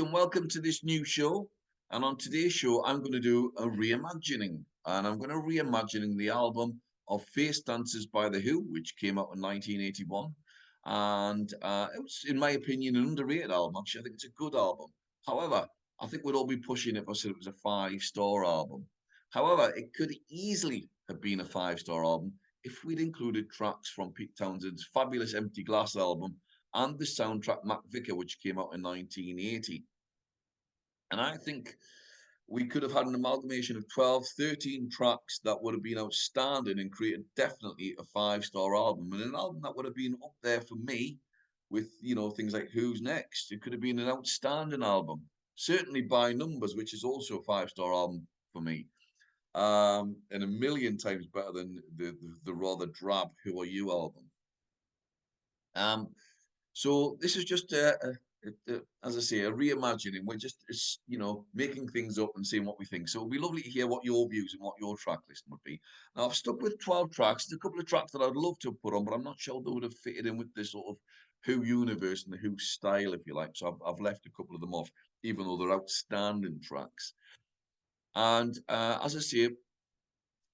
and welcome to this new show. And on today's show, I'm going to do a reimagining. And I'm going to reimagining the album of Face Dancers by The Who, which came out in 1981. And it was, in my opinion, an underrated album. Actually, I think it's a good album. However, I think we'd all be pushing it if I said it was a five-star album. However, it could easily have been a five-star album if we'd included tracks from Pete Townshend's fabulous Empty Glass album and the soundtrack McVicar, which came out in 1980. And I think we could have had an amalgamation of 12, 13 tracks that would have been outstanding and created definitely a five-star album, and an album that would have been up there for me with, things like Who's Next. It could have been an outstanding album, certainly by Numbers, which is also a five-star album for me. And a million times better than the rather drab Who Are You album. Um, So this is just as I say, a reimagining. We're just, making things up and seeing what we think. So it'll be lovely to hear what your views and what your track list would be. Now I've stuck with 12 tracks. There's a couple of tracks that I'd love to put on, but I'm not sure they would have fitted in with this sort of Who universe and the Who style, if you like. So I've left a couple of them off, even though they're outstanding tracks. And as I say,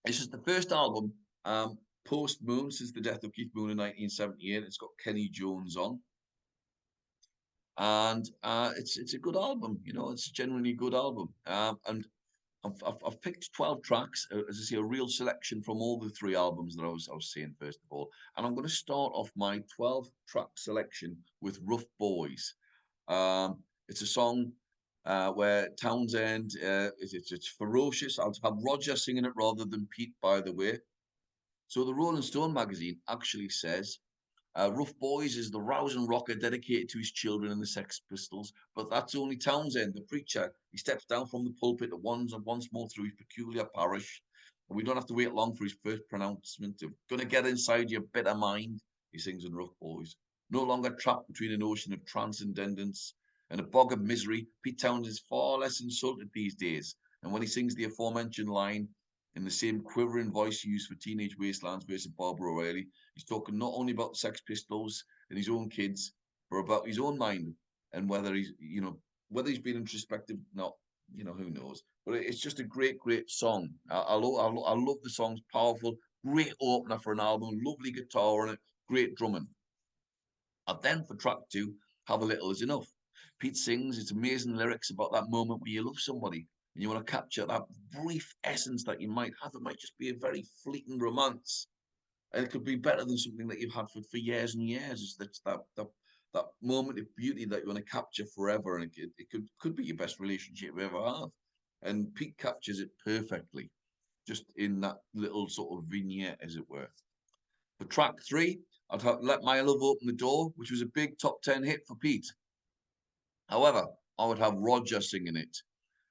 this is the first album post Moon since the death of Keith Moon in 1978. It's got Kenny Jones on. And it's a good album. It's a genuinely good album. And I've picked 12 tracks, as I say, a real selection from all the three albums that I was saying first of all. And I'm going to start off my 12-track selection with Rough Boys. It's a song where Townsend, it's ferocious. I'll have Roger singing it rather than Pete, by the way. So the Rolling Stone magazine actually says Rough Boys is the rousing rocker dedicated to his children and the Sex Pistols, but that's only Townsend, the preacher. He steps down from the pulpit once more through his peculiar parish, and we don't have to wait long for his first pronouncement of "Gonna get inside your bitter mind," he sings in Rough Boys. No longer trapped between an ocean of transcendence and a bog of misery, Pete Townsend is far less insulted these days, and when he sings the aforementioned line, in the same quivering voice used for Teenage Wastelands versus Barbara O'Reilly, he's talking not only about the Sex Pistols and his own kids, but about his own mind and whether he's been introspective. Not, who knows? But it's just a great, great song. I love the song's powerful, great opener for an album, lovely guitar on it, great drumming. And then for track two, Have a Little Is Enough. Pete sings its amazing lyrics about that moment when you love somebody and you want to capture that brief essence that you might have. It might just be a very fleeting romance, and it could be better than something that you've had for years and years. It's that moment of beauty that you want to capture forever, and it could be your best relationship you ever have. And Pete captures it perfectly, just in that little sort of vignette, as it were. For track three, I'd have Let My Love Open the Door, which was a big top 10 hit for Pete. However, I would have Roger singing it.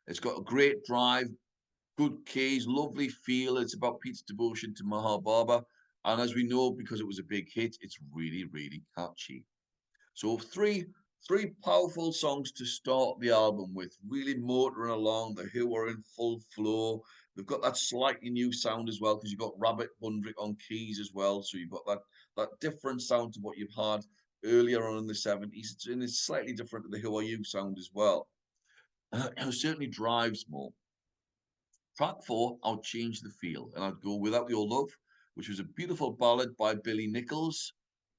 It's got a great drive, good keys, lovely feel. It's about Pete's devotion to Mahar Baba. And as we know, because it was a big hit, it's really, really catchy. So three powerful songs to start the album with, really motoring along. The Who are in full flow. They've got that slightly new sound as well, because you've got Rabbit Hundrick on keys as well. So you've got that different sound to what you've had earlier on in the 70s. And it's slightly different to the Who Are You sound as well. It certainly drives more. Track four, I'll change the feel, and I'd go Without Your Love, which was a beautiful ballad by Billy Nichols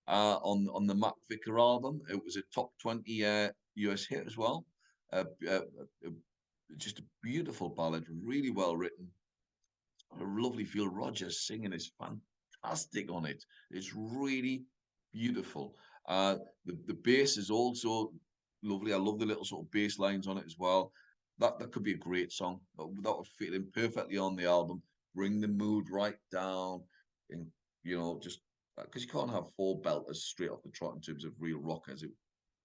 on the McVicar album. It was a top 20 US hit as well. Uh, uh, uh, just a beautiful ballad, really well written. A lovely feel. Roger singing is fantastic on it. It's really beautiful. The bass is also lovely. I love the little sort of bass lines on it as well. That could be a great song. That would fit in perfectly on the album. Bring the mood right down, and just because you can't have four belters straight off the trot in terms of real rockers.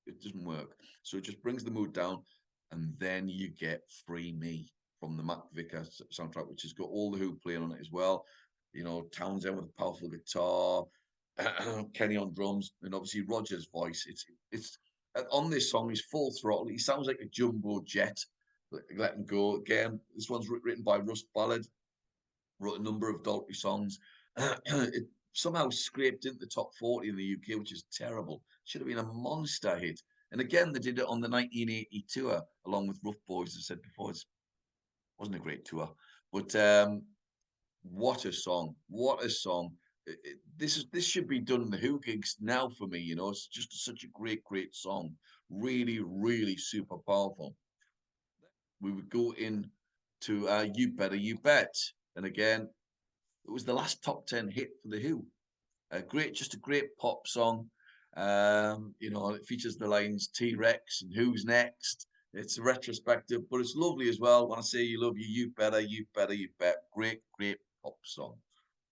It doesn't work. So it just brings the mood down, and then you get Free Me from the McVicar soundtrack, which has got all the Who playing on it as well. Townsend with a powerful guitar, Kenny on drums, and obviously Roger's voice. It's on this song. He's full throttle. He sounds like a jumbo jet. Let him go again. This one's written by Russ Ballard. Wrote a number of Daltrey songs. It somehow scraped into the top 40 in the UK, which is terrible. Should have been a monster hit. And again, they did it on the 1980 tour along with Rough Boys. As I said before, it wasn't a great tour, but what a song! What a song! This should be done in the Who gigs now for me. You know, it's just such a great song. Really, really super powerful. We would go in to You Better You Bet, and again, it was the last top 10 hit for the Who. Just a great pop song. You know, it features the lines T-Rex and Who's Next. It's a retrospective, but it's lovely as well. When I say you love you better, you better, you bet. Great pop song.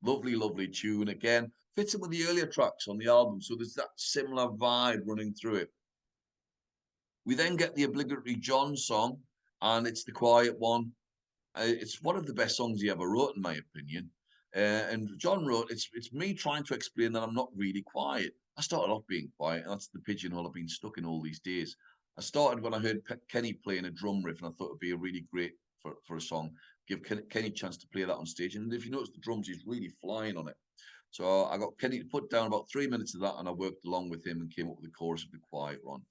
Lovely tune. Again, fits in with the earlier tracks on the album, so there's that similar vibe running through it. We then get the obligatory John song, and it's the quiet one. It's one of the best songs he ever wrote, in my opinion. And John wrote, it's me trying to explain that I'm not really quiet. I started off being quiet, and that's the pigeonhole I've been stuck in all these days. I started when I heard Kenny playing a drum riff, and I thought it'd be a really great for a song. Give Kenny a chance to play that on stage. And if you notice the drums, he's really flying on it. So I got Kenny to put down about 3 minutes of that, and I worked along with him and came up with the chorus of the quiet one.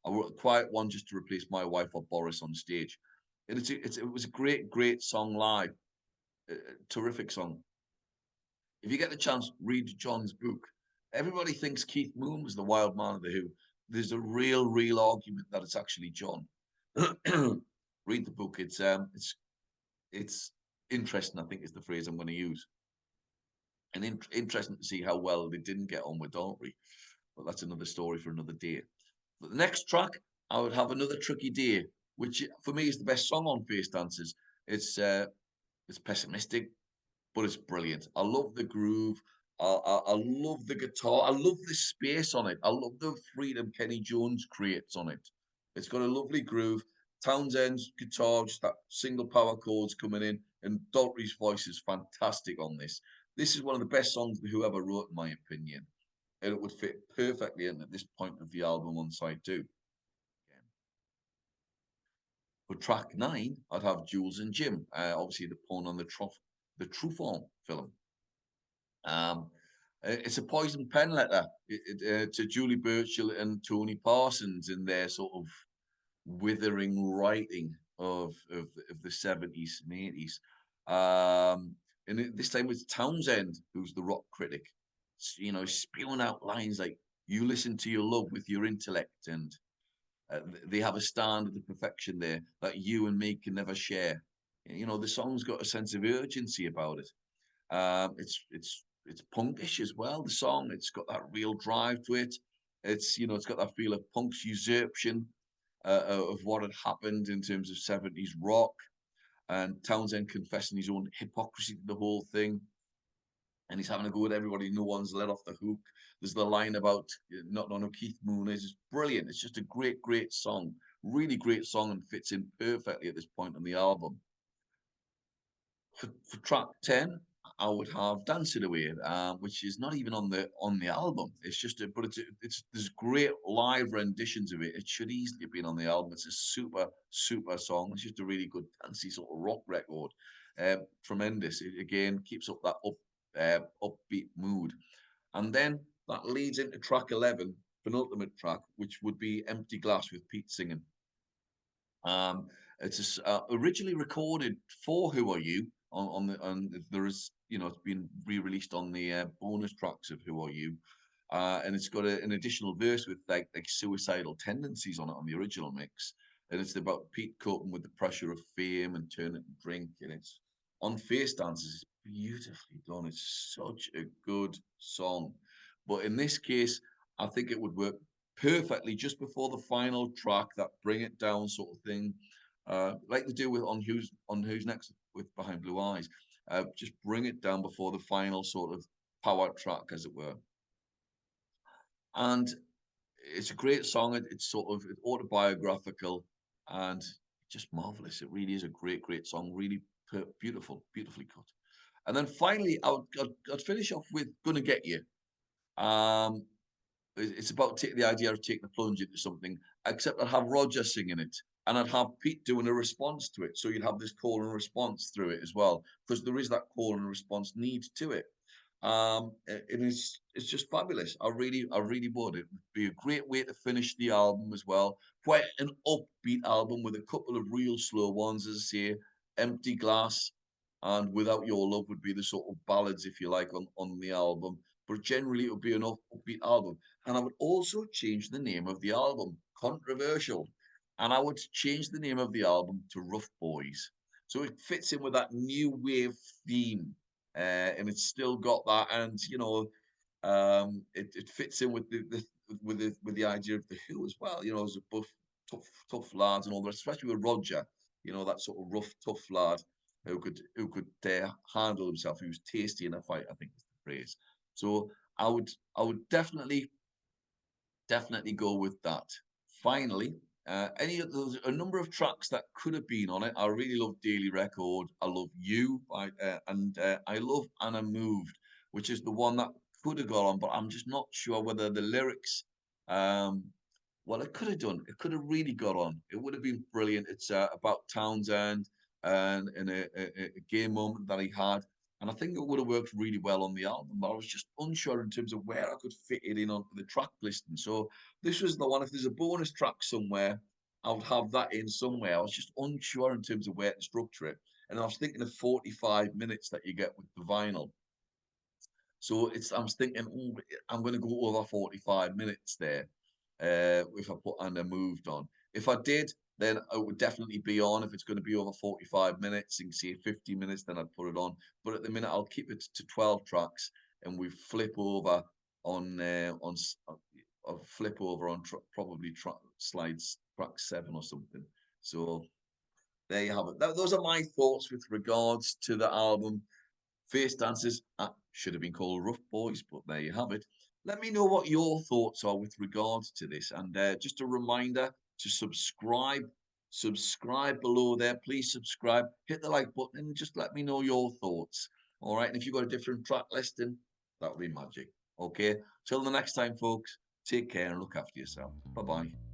I wrote the quiet one just to replace my wife or Boris on stage. And it was a great song live. Terrific song. If you get the chance, read John's book. Everybody thinks Keith Moon was the wild man of the Who. There's a real argument that it's actually John. Read the book. It's interesting, I think is the phrase I'm going to use. And interesting to see how well they didn't get on with Daltrey. But that's another story for another day. But the next track, I would have Another Tricky Day, which for me is the best song on Face Dancers. It's pessimistic, but it's brilliant. I love the groove. I love the guitar. I love the space on it. I love the freedom Kenny Jones creates on it. It's got a lovely groove. Townshend's guitar, just that single power chords coming in, and Daltrey's voice is fantastic on this. This is one of the best songs that whoever wrote, in my opinion, and it would fit perfectly in at this point of the album on side 2. For track 9, I'd have Jules and Jim, obviously the pun on the Truffaut film. It's a poison pen letter to Julie Burchill and Tony Parsons in their sort of withering writing of the 70s and 80s. And this time it's Townshend, who's the rock critic, you know, spewing out lines like, you listen to your love with your intellect, and they have a standard of perfection there that you and me can never share. You know, the song's got a sense of urgency about it. It's punkish as well. The song, it's got that real drive to it. It's got that feel of punk's usurpation of what had happened in terms of 70s rock, and Townsend confessing his own hypocrisy to the whole thing. And he's having a go at everybody. No one's let off the hook. There's the line about not knowing who Keith Moon is. It's brilliant. It's just a great song. Really great song, and fits in perfectly at this point on the album. For track 10, I would have Dance It Away, which is not even on the album. It's just but there's great live renditions of it. It should easily have been on the album. It's a super song. It's just a really good dancey sort of rock record. Tremendous. It again keeps up that upbeat mood. And then that leads into track 11, penultimate track, which would be Empty Glass with Pete singing. It's originally recorded for Who Are You on there is, you know, it's been re-released on the bonus tracks of Who Are You, and it's got an additional verse with like suicidal tendencies on it on the original mix, and it's about Pete coping with the pressure of fame and turning to drink, and it's on Face Dancers. It's beautifully done. It's such a good song, but in this case, I think it would work perfectly just before the final track, that bring it down sort of thing, like they do with on Who's Next with Behind Blue Eyes. Just bring it down before the final sort of power track, as it were. And it's a great song. It's sort of autobiographical and just marvelous. It really is a great song. Really beautifully cut. And then finally, I'd finish off with "Gonna Get You." It's about the idea of taking the plunge into something, except I'd have Roger singing it, and I'd have Pete doing a response to it. So you'd have this call and response through it as well, because there is that call and response need to it. And it's just fabulous. I really would. It would be a great way to finish the album as well. Quite an upbeat album with a couple of real slow ones, as I say. Empty Glass and Without Your Love would be the sort of ballads, if you like, on the album. But generally, it would be an upbeat album. And I would also change the name of the album. Controversial. And I would change the name of the album to Rough Boys. So it fits in with that new wave theme, and it's still got that, and it fits in with the idea of the Who as well. You know, as a buff, tough lads and all that, especially with Roger. You know, that sort of rough, tough lad who could handle himself. He was tasty in a fight, I think is the phrase. So I would definitely go with that. Finally, there's a number of tracks that could have been on it. I really love Daily Record. I love You, and I love Anna Moved, which is the one that could have got on, but I'm just not sure whether the lyrics. Um, well, it could have done. It could have really got on. It would have been brilliant. It's about Townsend and a gay moment that he had. And I think it would have worked really well on the album, but I was just unsure in terms of where I could fit it in onto the track listing. So this was the one. If there's a bonus track somewhere, I would have that in somewhere. I was just unsure in terms of where to structure it. And I was thinking of 45 minutes that you get with the vinyl. So I was thinking, "Ooh, I'm going to go over 45 minutes there if I put and then moved on. If I did, then it would definitely be on. If it's going to be over 45 minutes and say 50 minutes, then I'd put it on. But at the minute, I'll keep it to 12 tracks and we flip over I'll flip over on probably slides track 7 or something. So there you have it. Those are my thoughts with regards to the album. Face dancers should have been called Rough Boys, but there you have it. Let me know what your thoughts are with regards to this. And just a reminder to subscribe. Subscribe below there. Please subscribe. Hit the like button and just let me know your thoughts. All right. And if you've got a different track listing, that would be magic. Okay. Till the next time, folks, take care and look after yourself. Bye bye.